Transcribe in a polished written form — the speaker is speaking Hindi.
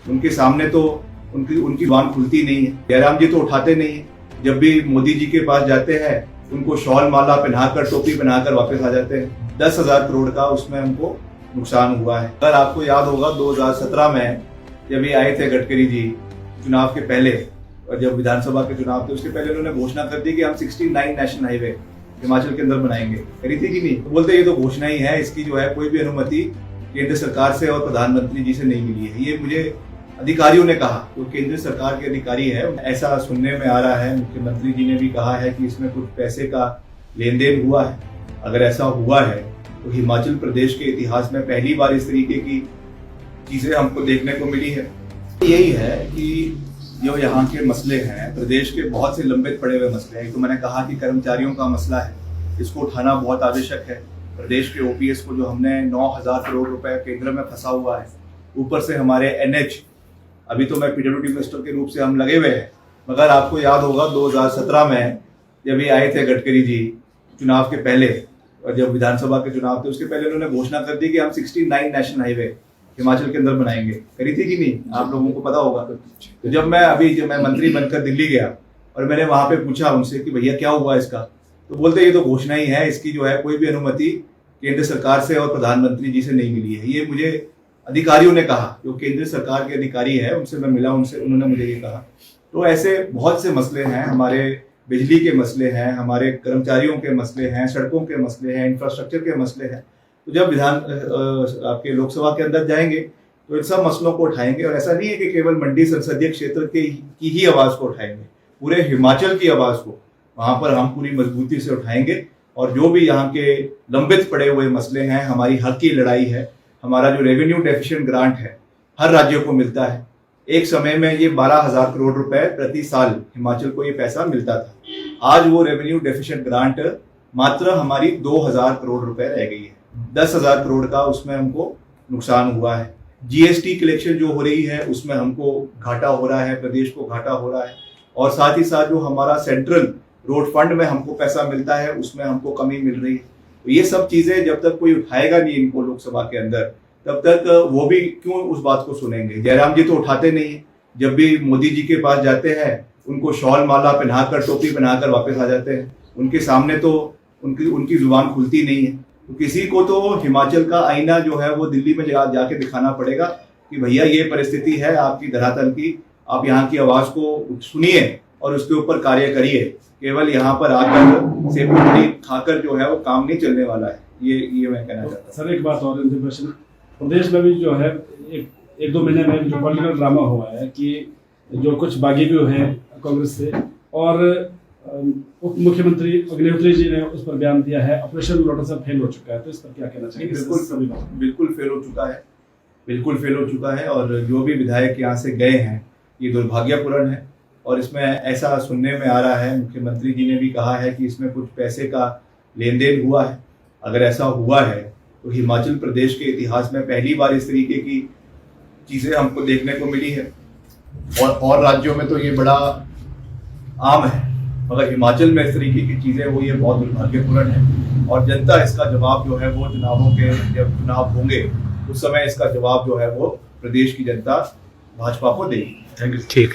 उनके सामने तो उनकी उनकी जुबान खुलती नहीं है। जयराम जी तो उठाते नहीं है, जब भी मोदी जी के पास जाते हैं उनको शॉल माला पहनाकर टोपी पहनाकर वापस आ जाते हैं। 10,000 करोड़ का उसमें हमको नुकसान हुआ है। अगर आपको याद होगा 2017 में जब ये आए थे गडकरी जी चुनाव के पहले, और जब विधानसभा के चुनाव थे उसके पहले उन्होंने घोषणा कर दी कि हम 69 नेशनल हाईवे हिमाचल के अंदर बनाएंगे। करी थी कि नहीं? तो बोलते ये तो घोषणा ही है, इसकी जो है कोई भी अनुमति केंद्र सरकार से और प्रधानमंत्री जी से नहीं मिली है। ये मुझे अधिकारियों ने कहा, जो केंद्र सरकार के अधिकारी है, ऐसा सुनने में आ रहा है। मुख्यमंत्री जी ने भी कहा है कि इसमें कुछ पैसे का लेन देन हुआ है। अगर ऐसा हुआ है तो हिमाचल प्रदेश के इतिहास में पहली बार इस तरीके की चीजें हमको देखने को मिली है। यही है कि जो यहाँ के मसले हैं, प्रदेश के बहुत से लंबित पड़े हुए मसले हैं। तो मैंने कहा कि कर्मचारियों का मसला है, इसको उठाना बहुत आवश्यक है। प्रदेश के ओपीएस को जो हमने 9,000 करोड़ रुपए केंद्र में फंसा हुआ है, ऊपर से हमारे एनएच, अभी तो मैं पीडब्ल्यूडी मिनिस्टर के रूप से हम लगे हुए हैं, मगर आपको याद होगा 2017 में जब ये आए थे गडकरी जी चुनाव के पहले, और जब विधानसभा के चुनाव थे उसके पहले उन्होंने घोषणा कर दी कि हम 69 नेशनल हाईवे हिमाचल के अंदर बनाएंगे। करी थी कि नहीं? आप लोगों को पता होगा। तो जब मैं मंत्री बनकर दिल्ली गया और मैंने वहां पे पूछा उनसे कि भैया क्या हुआ इसका, तो बोलते ये तो घोषणा ही है, इसकी जो है कोई भी अनुमति केंद्र सरकार से और प्रधानमंत्री जी से नहीं मिली है। ये मुझे अधिकारियों ने कहा, जो केंद्र सरकार के अधिकारी है उनसे मैं मिला, उन्होंने मुझे ये कहा। तो ऐसे बहुत से मसले हैं, हमारे बिजली के मसले हैं, हमारे कर्मचारियों के मसले हैं, सड़कों के मसले हैं, इंफ्रास्ट्रक्चर के मसले हैं। तो जब आपके लोकसभा के अंदर जाएंगे तो इन सब मसलों को उठाएंगे, और ऐसा नहीं है कि केवल मंडी संसदीय क्षेत्र की ही आवाज को उठाएंगे, पूरे हिमाचल की आवाज को वहां पर हम पूरी मजबूती से उठाएंगे। और जो भी यहाँ के लंबित पड़े हुए मसले हैं, हमारी हक की लड़ाई है। हमारा जो रेवेन्यू डेफिशिएंट ग्रांट है हर राज्य को मिलता है। एक समय में ये 12,000 करोड़ रुपए प्रति साल हिमाचल को ये पैसा मिलता था। आज वो रेवेन्यू डेफिशिएंट ग्रांट मात्र हमारी 2,000 करोड़ रुपए रह गई है। 10,000 करोड़ का उसमें हमको नुकसान हुआ है। जीएसटी कलेक्शन जो हो रही है उसमें हमको घाटा हो रहा है, प्रदेश को घाटा हो रहा है। और साथ ही साथ जो हमारा सेंट्रल रोड फंड में हमको पैसा मिलता है उसमें हमको कमी मिल रही है। तो ये सब चीजें जब तक कोई उठाएगा नहीं इनको लोकसभा के अंदर, तब तक वो भी क्यों उस बात को सुनेंगे। जयराम जी तो उठाते नहीं है, जब भी मोदी जी के पास जाते हैं उनको शॉल माला पहनाकर टोपी पहनाकर वापस आ जाते हैं। उनके सामने तो उनकी जुबान खुलती नहीं है। तो किसी को तो हिमाचल का आईना जो है वो दिल्ली में जाके दिखाना पड़ेगा कि भैया ये परिस्थिति है आपकी धरातल की, आप यहाँ की आवाज को सुनिए और उसके ऊपर कार्य करिए। केवल यहाँ पर आकर सेब पूरी खाकर जो है वो काम नहीं चलने वाला है। ये मैं कहना चाहता हूँ। सर एक बात और, प्रदेश में भी जो है एक दो महीने में जो पॉलिटिकल ड्रामा हुआ है कि जो कुछ बागी भी हुए हैं कांग्रेस से, और उप मुख्यमंत्री अग्निहोत्री जी ने उस पर बयान दिया है ऑपरेशन लोटस फेल हो चुका है। तो इस पर क्या कहना चाहिए? बिल्कुल फेल हो चुका है, बिल्कुल फेल हो चुका है। और जो भी विधायक यहाँ से गए हैं ये दुर्भाग्यपूर्ण है। और इसमें ऐसा सुनने में आ रहा है, मुख्यमंत्री जी ने भी कहा है कि इसमें कुछ पैसे का लेन देन हुआ है। अगर ऐसा हुआ है तो हिमाचल प्रदेश के इतिहास में पहली बार इस तरीके की चीजें हमको देखने को मिली है। और राज्यों में तो ये बड़ा आम है, मगर हिमाचल में इस तरीके की चीजें वो ये बहुत दुर्भाग्यपूर्ण है। और जनता इसका जवाब जो है वो चुनावों के जब चुनाव होंगे उस समय इसका जवाब जो है वो प्रदेश की जनता भाजपा को देगी। ठीक।